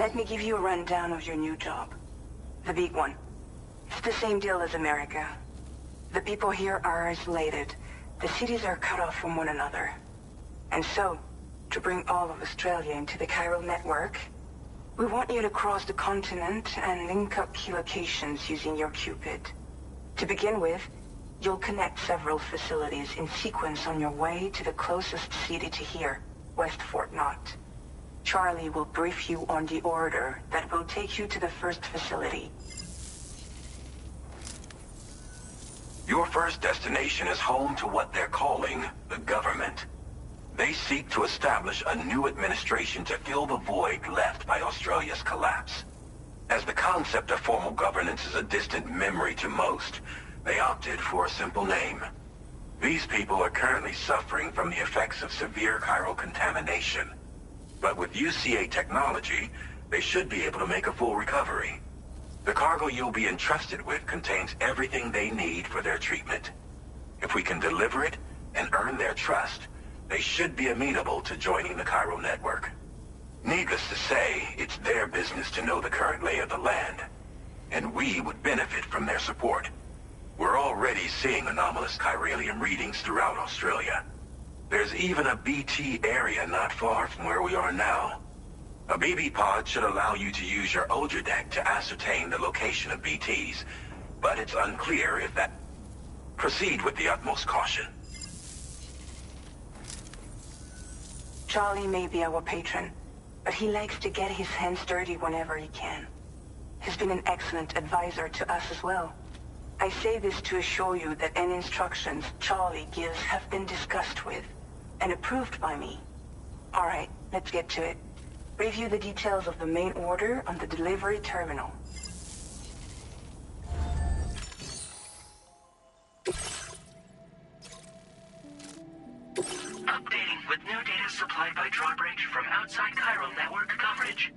Let me give you a rundown of your new job. The big one. It's the same deal as America. The people here are isolated. The cities are cut off from one another. And so, to bring all of Australia into the chiral network, we want you to cross the continent and link up key locations using your Cupid. To begin with, you'll connect several facilities in sequence on your way to the closest city to here, West Fort Knott. Charlie will brief you on the order that will take you to the first facility. Your first destination is home to what they're calling the government. They seek to establish a new administration to fill the void left by Australia's collapse. As the concept of formal governance is a distant memory to most, they opted for a simple name. These people are currently suffering from the effects of severe chiral contamination. But with UCA technology, they should be able to make a full recovery. The cargo you'll be entrusted with contains everything they need for their treatment. If we can deliver it and earn their trust, they should be amenable to joining the chiral network. Needless to say, it's their business to know the current lay of the land, and we would benefit from their support. We're already seeing anomalous chiralium readings throughout Australia. There's even a BT area not far from where we are now. A BB pod should allow you to use your Ultra deck to ascertain the location of BTs, but it's unclear if that... Proceed with the utmost caution. Charlie may be our patron, but he likes to get his hands dirty whenever he can. He's been an excellent advisor to us as well. I say this to assure you that any instructions Charlie gives have been discussed with and approved by me. All right, let's get to it. Review the details of the main order on the delivery terminal. Updating with new data supplied by Drawbridge from outside chiral network coverage.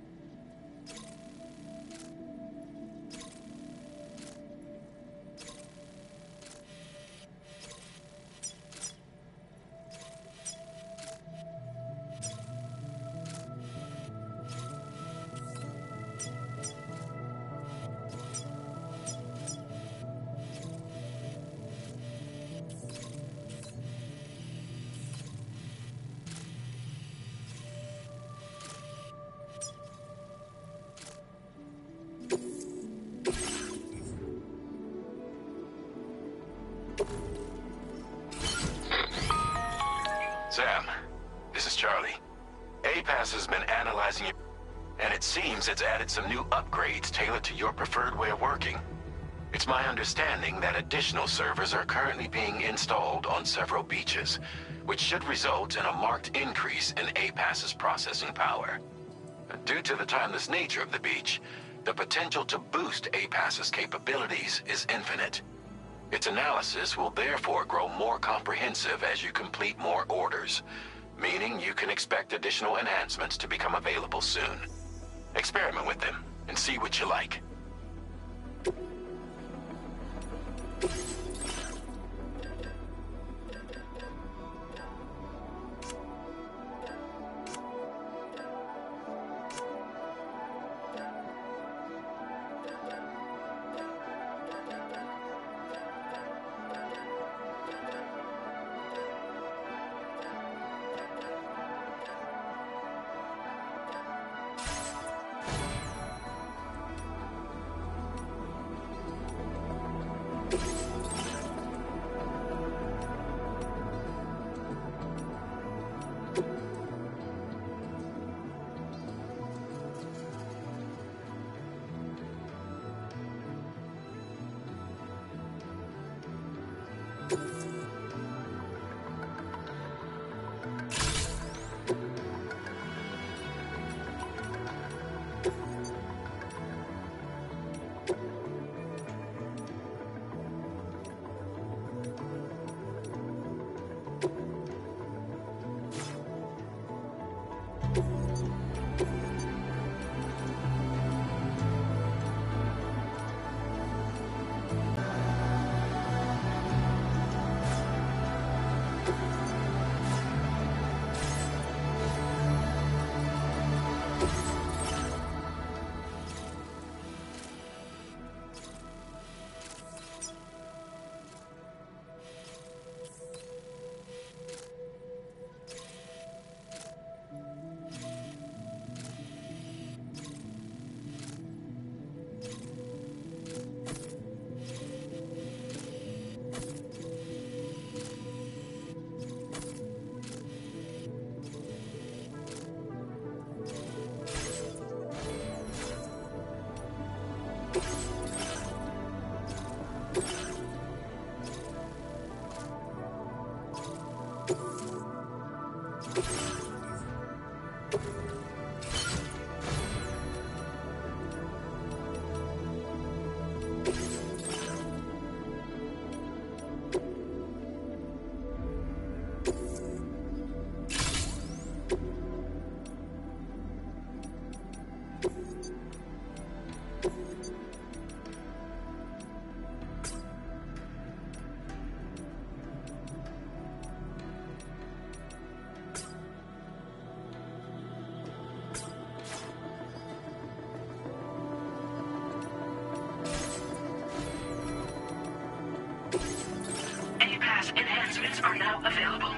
Sam, this is Charlie. APAS has been analyzing your... and it seems it's added some new upgrades tailored to your preferred way of working. It's my understanding that additional servers are currently being installed on several beaches, which should result in a marked increase in APAS's processing power. Due to the timeless nature of the beach, the potential to boost APAS's capabilities is infinite. Its analysis will therefore grow more comprehensive as you complete more orders, meaning you can expect additional enhancements to become available soon. Experiment with them and see what you like. Enhancements are now available.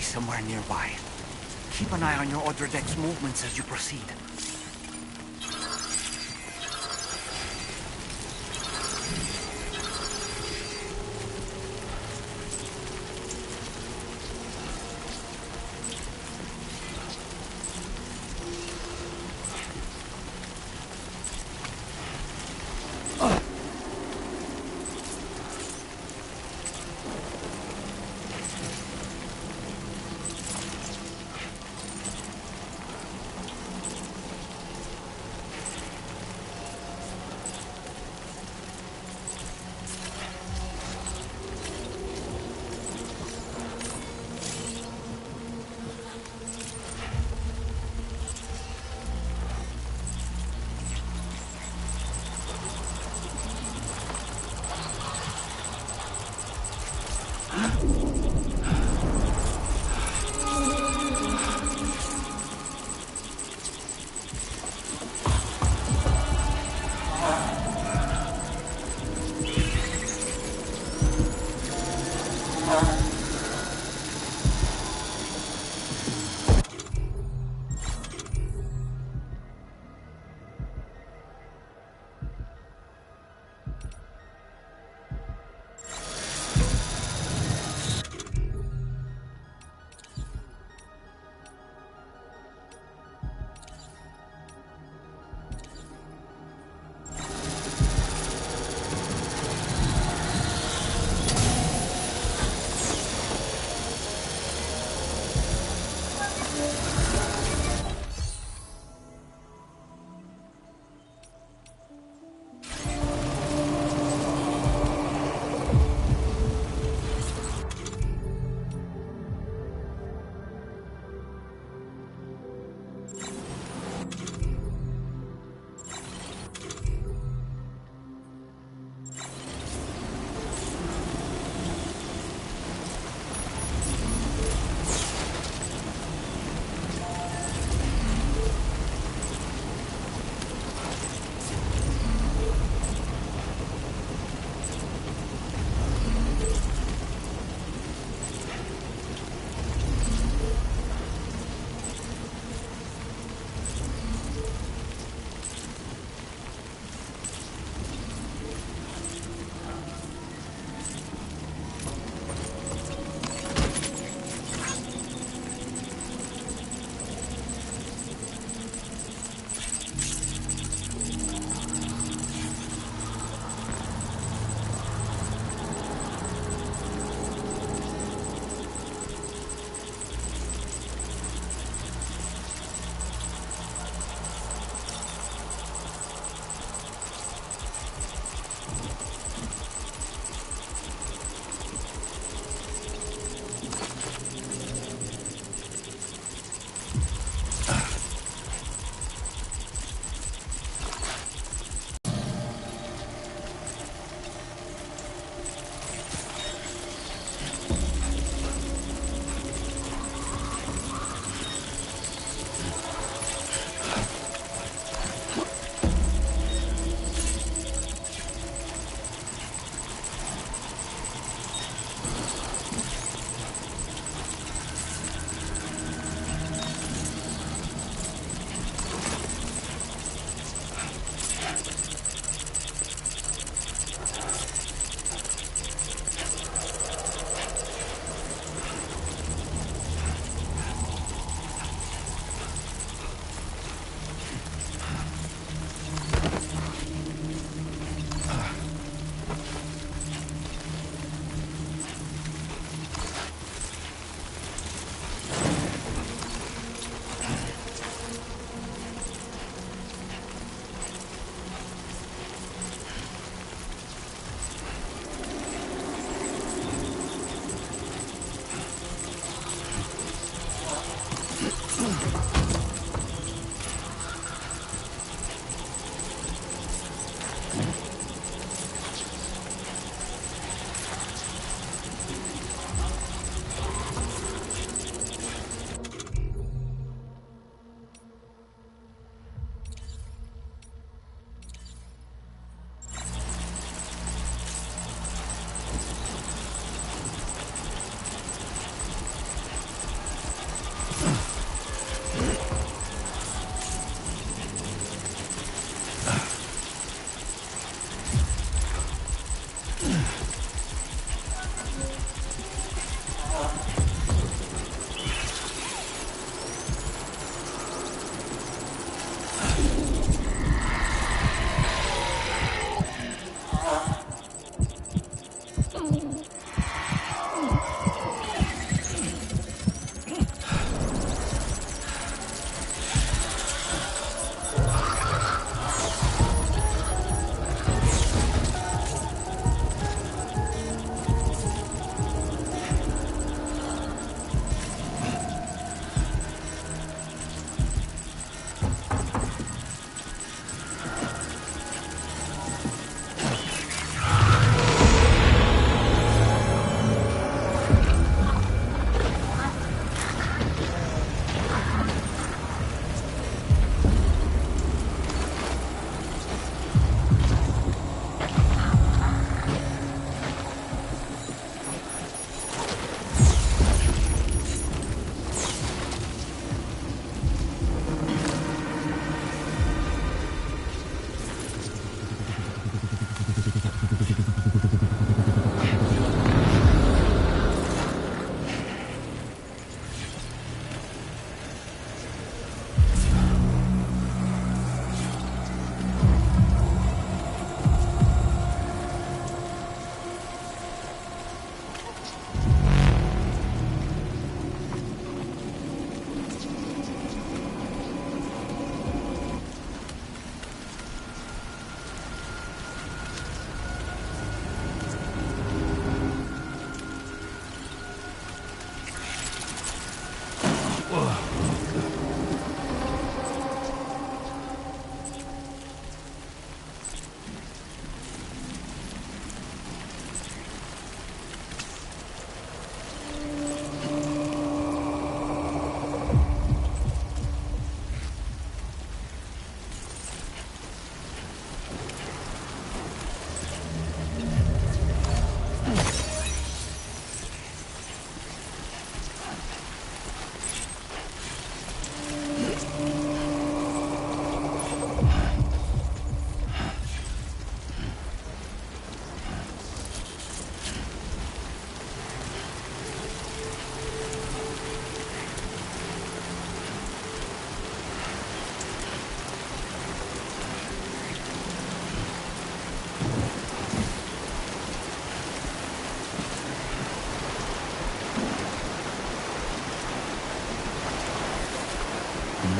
Somewhere nearby. Keep an eye on your other deck's movements as you proceed.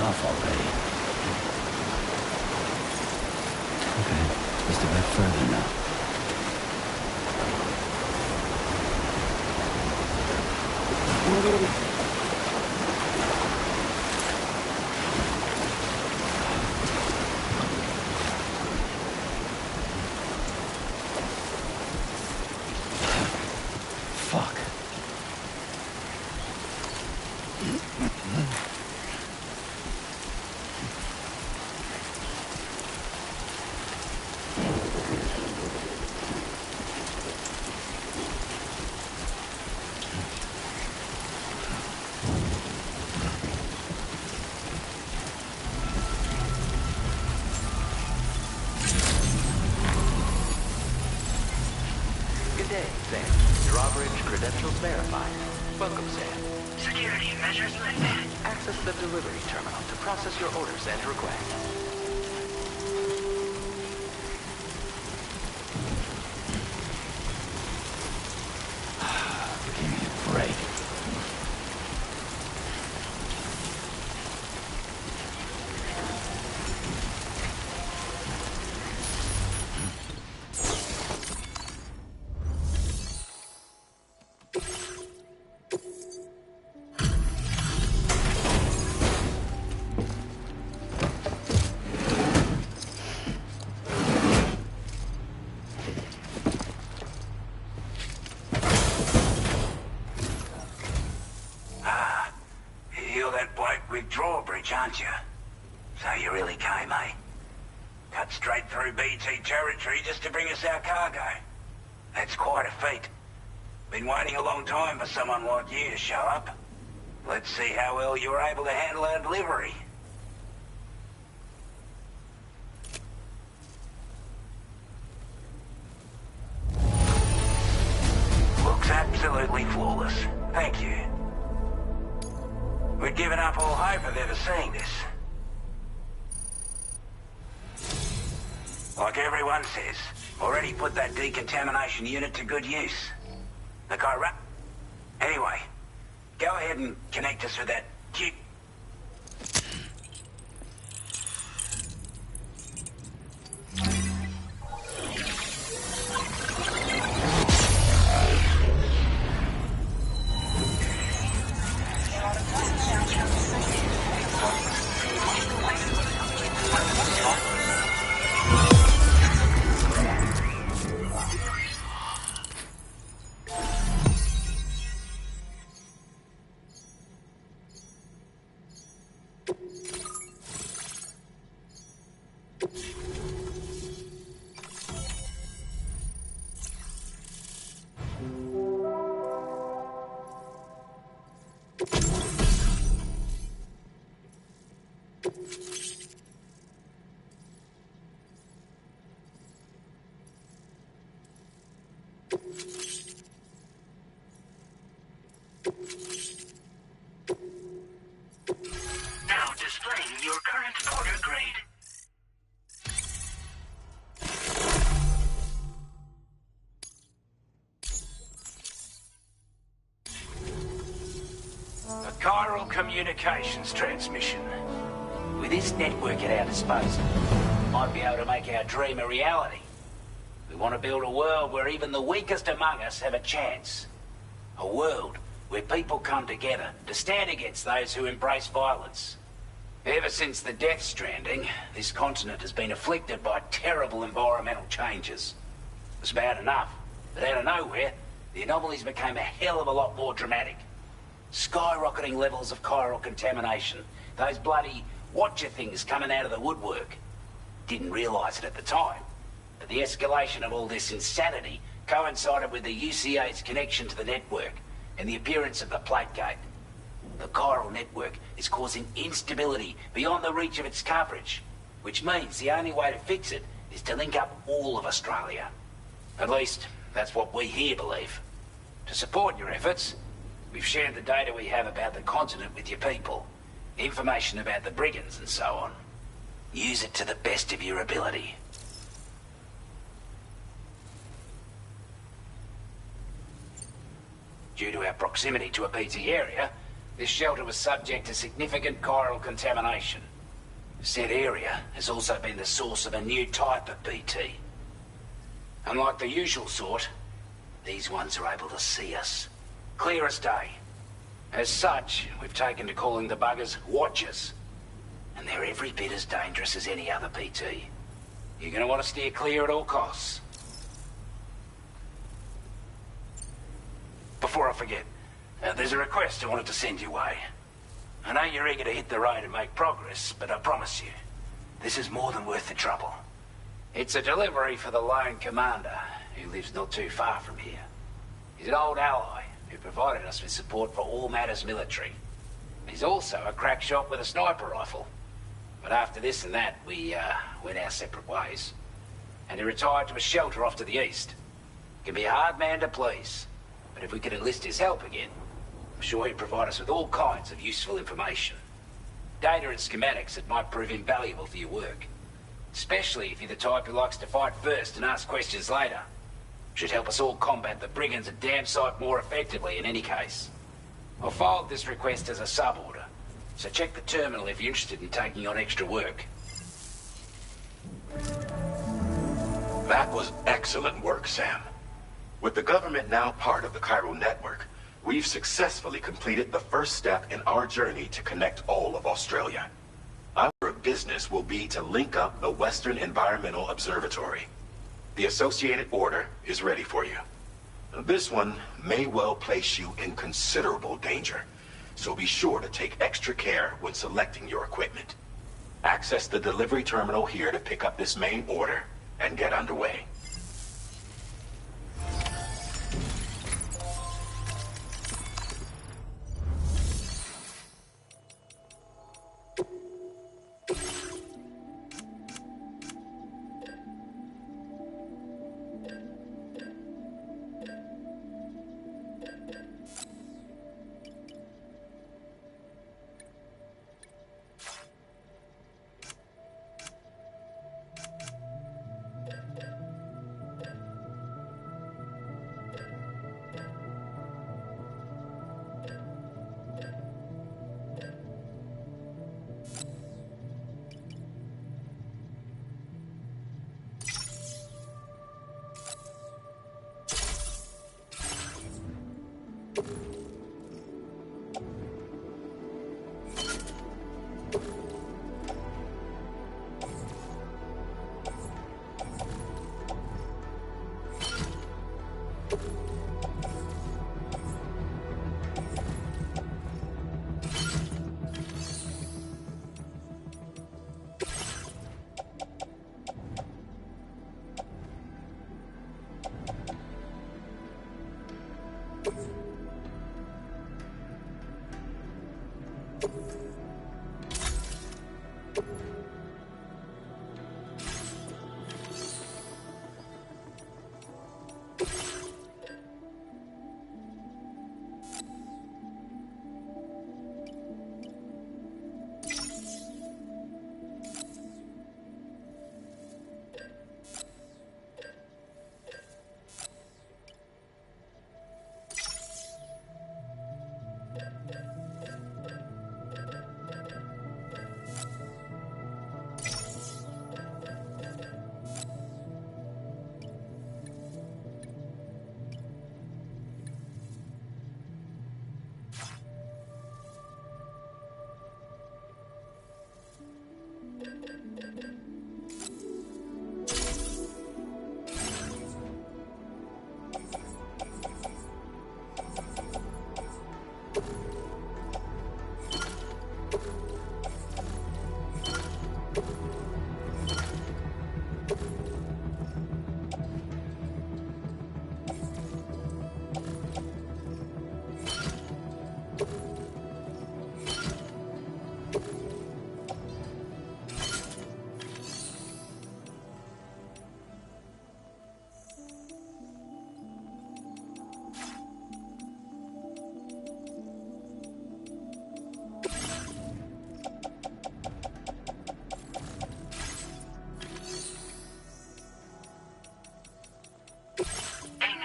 enough already. Okay, just a bit further now. Fuck. Good day, Sam. Drawbridge credentials verified. Welcome, Sam. Security measures lifted. Access the delivery terminal to process your orders and requests. Give me a break. You're that bloke with drawbridge, aren't you? So you really came, eh? Cut straight through BT territory just to bring us our cargo. That's quite a feat. Been waiting a long time for someone like you to show up. Let's see how well you were able to handle our delivery. Looks absolutely flawless. Thank you. We'd given up all hope of ever seeing this. Like everyone says, already put that decontamination unit to good use. The guy Anyway, go ahead and connect us with that cute... Now displaying your current order grade. A chiral communications transmission. With this network at our disposal, we might be able to make our dream a reality. We want to build a world where even the weakest among us have a chance. A world where people come together to stand against those who embrace violence. Ever since the death stranding, this continent has been afflicted by terrible environmental changes. It was bad enough, but out of nowhere, the anomalies became a hell of a lot more dramatic. Skyrocketing levels of chiral contamination. Those bloody watcher things coming out of the woodwork. Didn't realise it at the time, but the escalation of all this insanity coincided with the UCA's connection to the network and the appearance of the plate gate. The chiral network is causing instability beyond the reach of its coverage, which means the only way to fix it is to link up all of Australia. At least, that's what we here believe. To support your efforts, we've shared the data we have about the continent with your people, information about the brigands and so on. Use it to the best of your ability. Due to our proximity to a BT area, This shelter was subject to significant chiral contamination. Said area has also been the source of a new type of BT. Unlike the usual sort, these ones are able to see us. Clear as day. As such, we've taken to calling the buggers Watchers. And they're every bit as dangerous as any other BT. You're gonna want to steer clear at all costs. Before I forget, there's a request I wanted to send your way. I know you're eager to hit the road and make progress, but I promise you, this is more than worth the trouble. It's a delivery for the lone commander, who lives not too far from here. He's an old ally who provided us with support for all matters military. He's also a crack shot with a sniper rifle. But after this and that, we went our separate ways. And he retired to a shelter off to the east. Can be a hard man to please, but if we could enlist his help again, I'm sure he'd provide us with all kinds of useful information. Data and schematics that might prove invaluable for your work. Especially if you're the type who likes to fight first and ask questions later. Should help us all combat the brigands a damn sight more effectively in any case. I've filed this request as a sub-order, so check the terminal if you're interested in taking on extra work. That was excellent work, Sam. With the government now part of the Cairo network, we've successfully completed the first step in our journey to connect all of Australia. Our business will be to link up the Western Environmental Observatory. The associated order is ready for you. This one may well place you in considerable danger, so be sure to take extra care when selecting your equipment. Access the delivery terminal here to pick up this main order and get underway.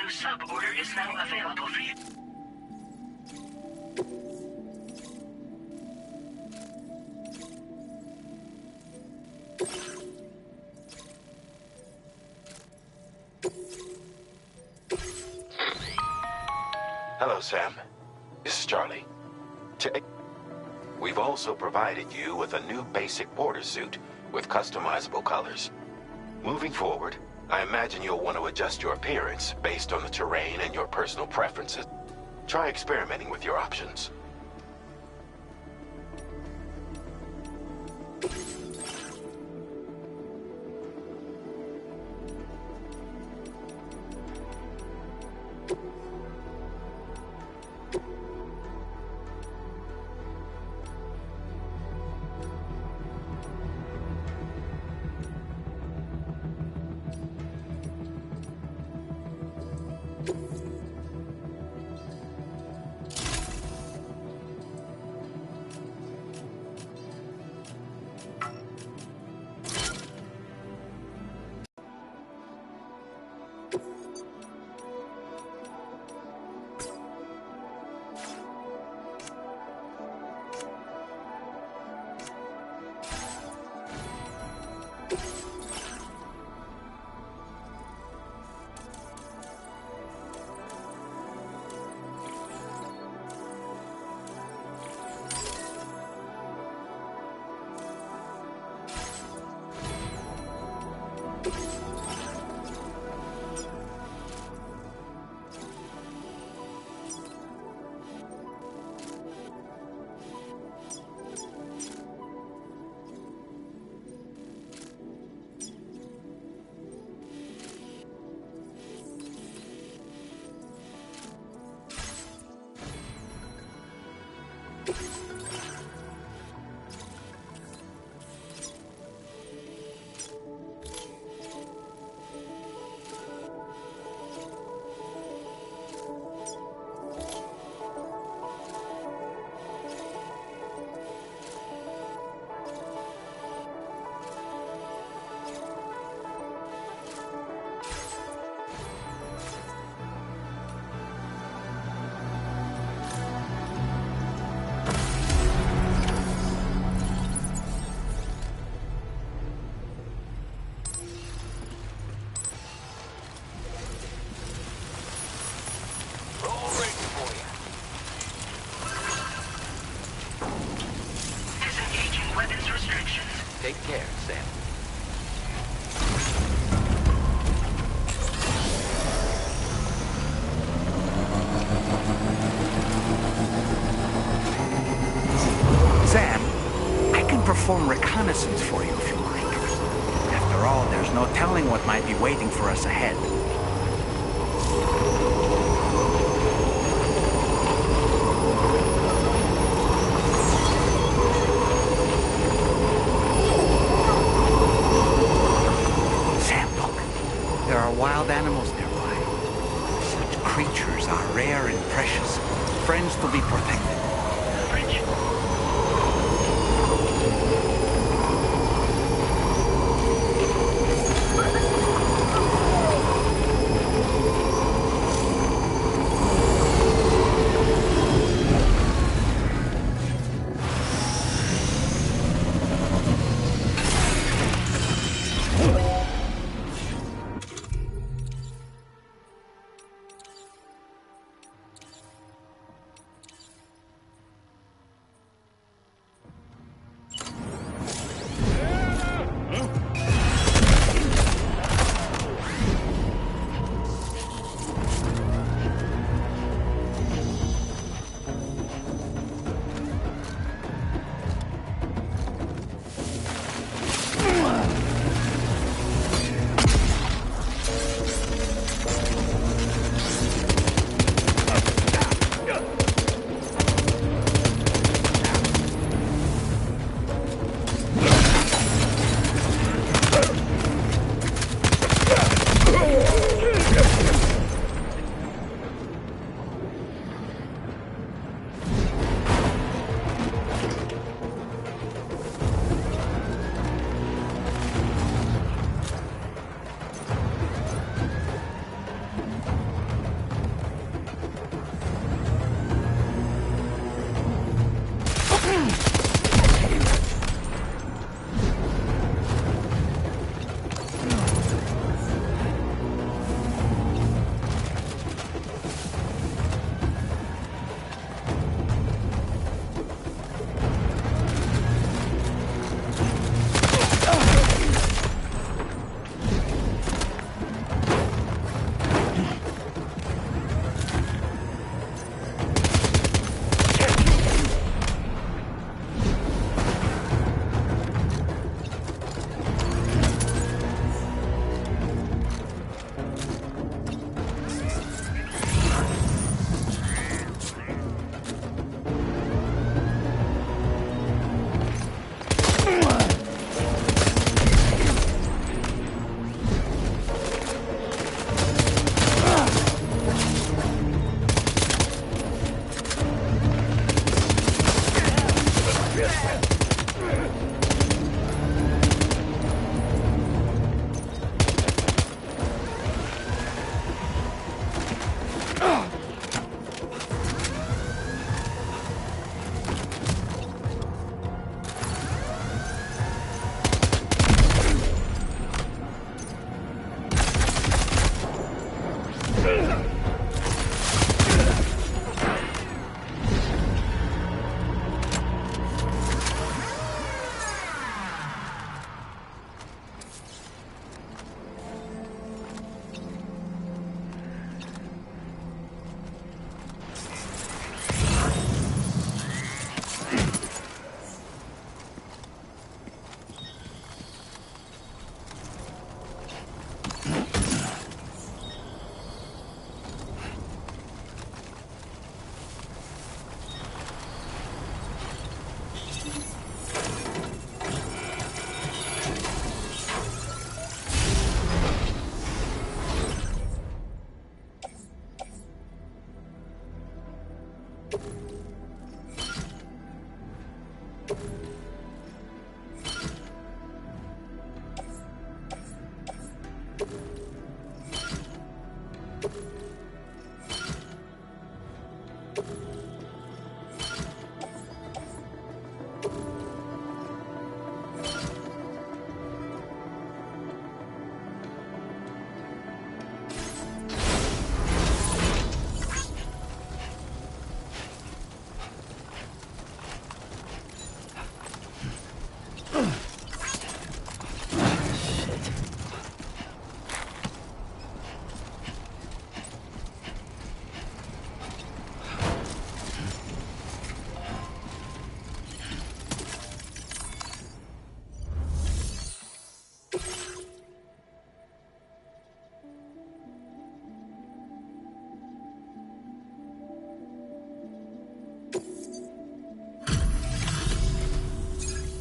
Sub-order is now available for you. Hello, Sam. This is Charlie. We've also provided you with a new basic border suit with customizable colors. Moving forward, I imagine you'll want to adjust your appearance based on the terrain and your personal preferences. Try experimenting with your options. Take care, Sam. Sam, I can perform reconnaissance for you if you like. After all, there's no telling what might be waiting for us ahead. Wild animals nearby. Such creatures are rare and precious, friends to be protected.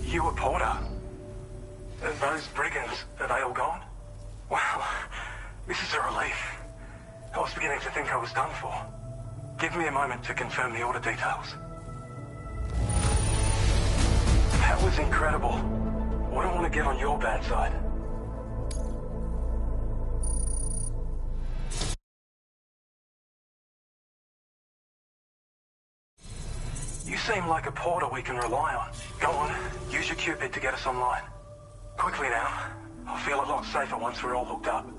You a Porter? Those brigands, are they all gone? Well, this is a relief. I was beginning to think I was done for. Give me a moment to confirm the order details. That was incredible. Wouldn't want to get on your bad side. You seem like a porter we can rely on. Go on, use your Cupid to get us online. Quickly now. I'll feel a lot safer once we're all hooked up.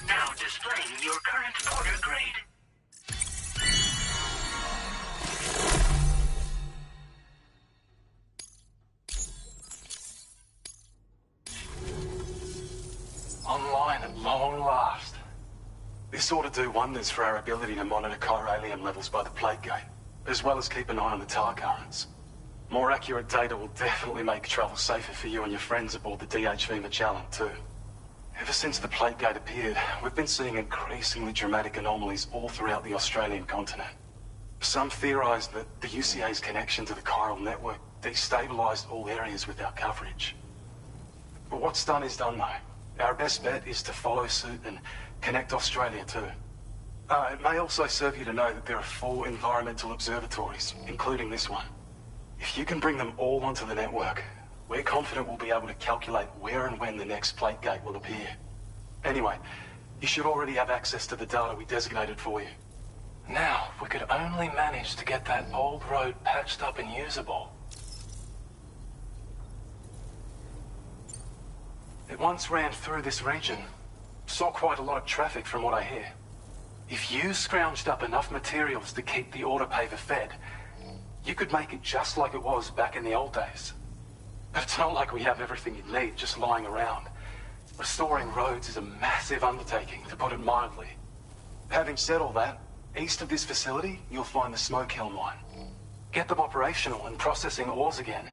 Now displaying your current porter grade. Online at long last. This ought to do wonders for our ability to monitor chiralium levels by the plague gate, as well as keep an eye on the tar currents. More accurate data will definitely make travel safer for you and your friends aboard the DHV Magellan, too. Ever since the plague gate appeared, we've been seeing increasingly dramatic anomalies all throughout the Australian continent. Some theorize that the UCA's connection to the chiral network destabilized all areas with our coverage. But what's done is done, though. Our best bet is to follow suit and connect Australia, too. It may also serve you to know that there are 4 environmental observatories, including this one. If you can bring them all onto the network, we're confident we'll be able to calculate where and when the next plague gate will appear. Anyway, you should already have access to the data we designated for you. Now, if we could only manage to get that old road patched up and usable. It once ran through this region. Saw quite a lot of traffic from what I hear. If you scrounged up enough materials to keep the autopaver fed, you could make it just like it was back in the old days. But it's not like we have everything you need just lying around. Restoring roads is a massive undertaking, to put it mildly. Having said all that, east of this facility, you'll find the Smoke Hill mine. Get them operational and processing ores again,